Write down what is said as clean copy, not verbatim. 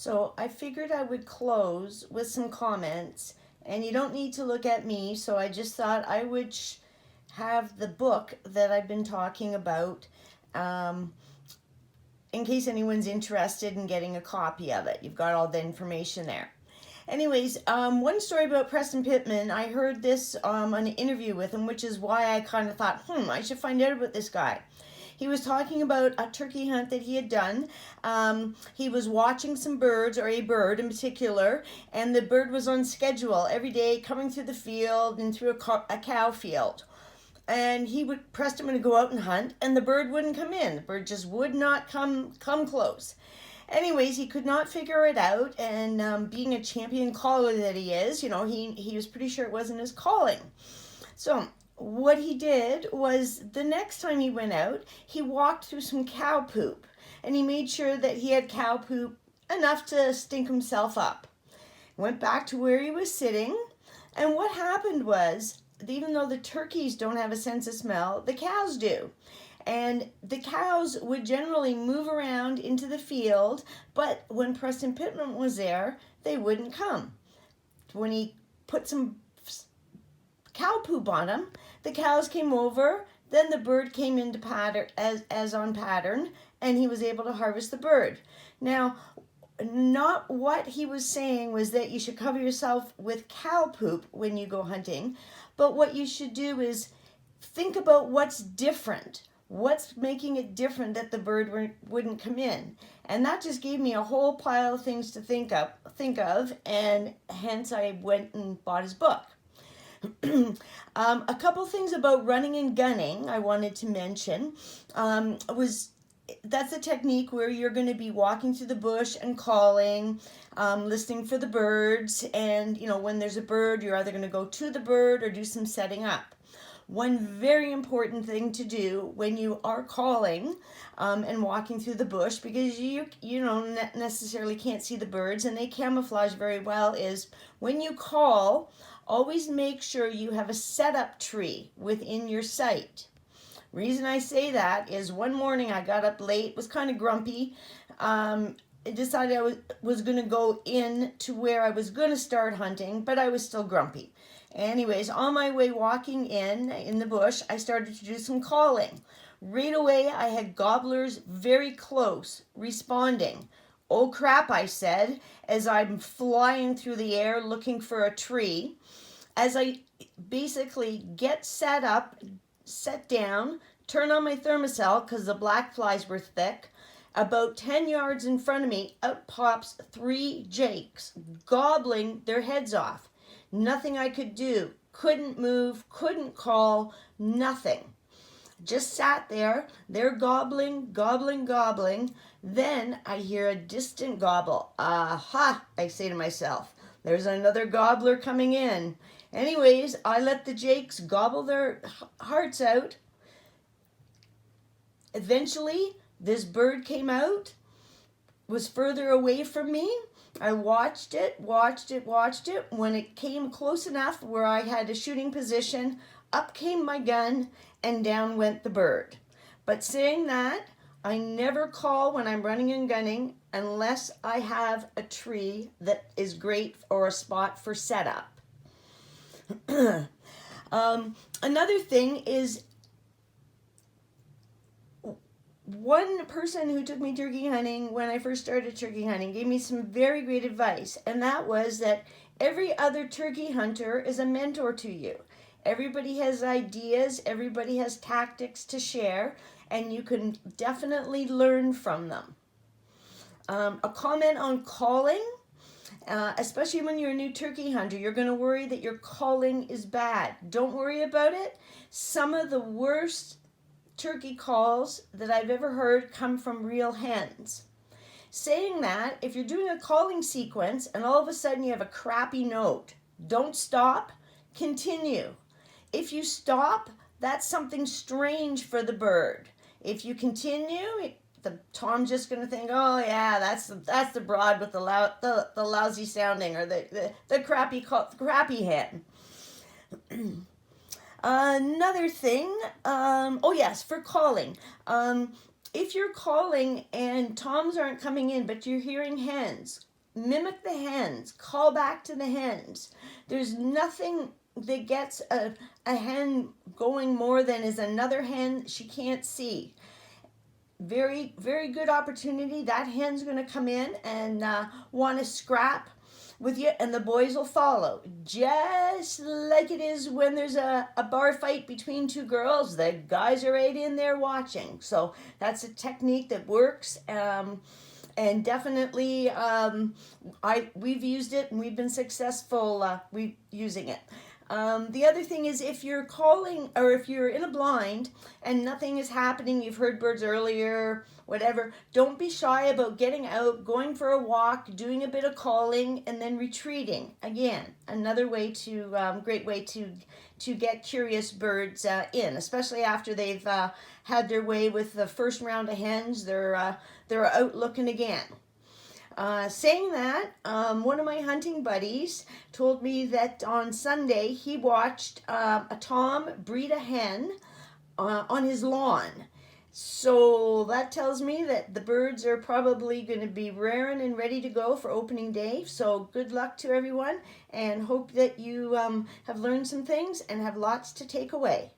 So I figured I would close with some comments, and you don't need to look at me, so I just thought I would have the book that I've been talking about um, in case anyone's interested in getting a copy of it. You've got all the information there. Anyways, one story about Preston Pittman, I heard this on an interview with him, which is why I kind of thought, I should find out about this guy. He was talking about a turkey hunt that he had done. He was watching some birds, or a bird in particular, and the bird was on schedule every day coming through the field and through a cow field. And he would press him to go out and hunt, and the bird wouldn't come in. The bird just would not come close. Anyways, he could not figure it out, and being a champion caller that he is, he was pretty sure it wasn't his calling. So what he did was the next time he went out, he walked through some cow poop, and he made sure that he had cow poop enough to stink himself up. Went back to where he was sitting, and what happened was, even though the turkeys don't have a sense of smell, the cows do. And the cows would generally move around into the field, but when Preston Pittman was there, they wouldn't come. When he put some cow poop on them, the cows came over, then the bird came into pattern as on pattern, and he was able to harvest the bird. Now, not what he was saying was that you should cover yourself with cow poop when you go hunting, but what you should do is think about what's different. What's making it different that the bird wouldn't come in? And that just gave me a whole pile of things to think of, and hence I went and bought his book. A couple things about running and gunning I wanted to mention that's a technique where you're going to be walking through the bush and calling, listening for the birds, and when there's a bird, you're either going to go to the bird or do some setting up. One very important thing to do when you are calling and walking through the bush, because you necessarily can't see the birds and they camouflage very well, is when you call, always make sure you have a setup tree within your sight. Reason I say that is one morning I got up late, was kind of grumpy. I decided I was going to go in to where I was going to start hunting, but I was still grumpy. Anyways, on my way walking in the bush, I started to do some calling. Right away, I had gobblers very close, responding. "Oh crap," I said, as I'm flying through the air looking for a tree. As I basically get set up, set down, turn on my thermocell because the black flies were thick. About 10 yards in front of me, out pops 3 jakes, gobbling their heads off. Nothing I could do. Couldn't move, couldn't call, nothing. Just sat there. They're gobbling, gobbling, gobbling. Then I hear a distant gobble. Aha, I say to myself. There's another gobbler coming in. Anyways, I let the jakes gobble their hearts out. Eventually, this bird came out, was further away from me. I watched it. When it came close enough where I had a shooting position, up came my gun and down went the bird. But saying that, I never call when I'm running and gunning unless I have a tree that is great or a spot for setup. Another thing is, one person who took me turkey hunting when I first started turkey hunting gave me some very great advice, and that was that every other turkey hunter is a mentor to you. Everybody has ideas, everybody has tactics to share, and you can definitely learn from them. A comment on calling, especially when you're a new turkey hunter, you're going to worry that your calling is bad. Don't worry about it. Some of the worst turkey calls that I've ever heard come from real hens. Saying that, if you're doing a calling sequence and all of a sudden you have a crappy note, don't stop, continue. If you stop, that's something strange for the bird. If you continue, Tom's just going to think, oh yeah, that's the broad with the lousy sounding, or the crappy hen. Another thing, for calling. If you're calling and toms aren't coming in, but you're hearing hens, mimic the hens, call back to the hens. There's nothing that gets a hen going more than is another hen she can't see. Very, very good opportunity. That hen's going to come in and want to scrap with you, and the boys will follow. Just like it is when there's a bar fight between two girls, the guys are right in there watching. So that's a technique that works. And definitely, we've used it and we've been successful using it. The other thing is, if you're calling or if you're in a blind and nothing is happening, you've heard birds earlier, whatever, don't be shy about getting out, going for a walk, doing a bit of calling, and then retreating. Again, another way to, great way to get curious birds in, especially after they've had their way with the first round of hens. They're out looking again. Saying that, one of my hunting buddies told me that on Sunday he watched a tom breed a hen on his lawn. So that tells me that the birds are probably going to be raring and ready to go for opening day. So good luck to everyone, and hope that you have learned some things and have lots to take away.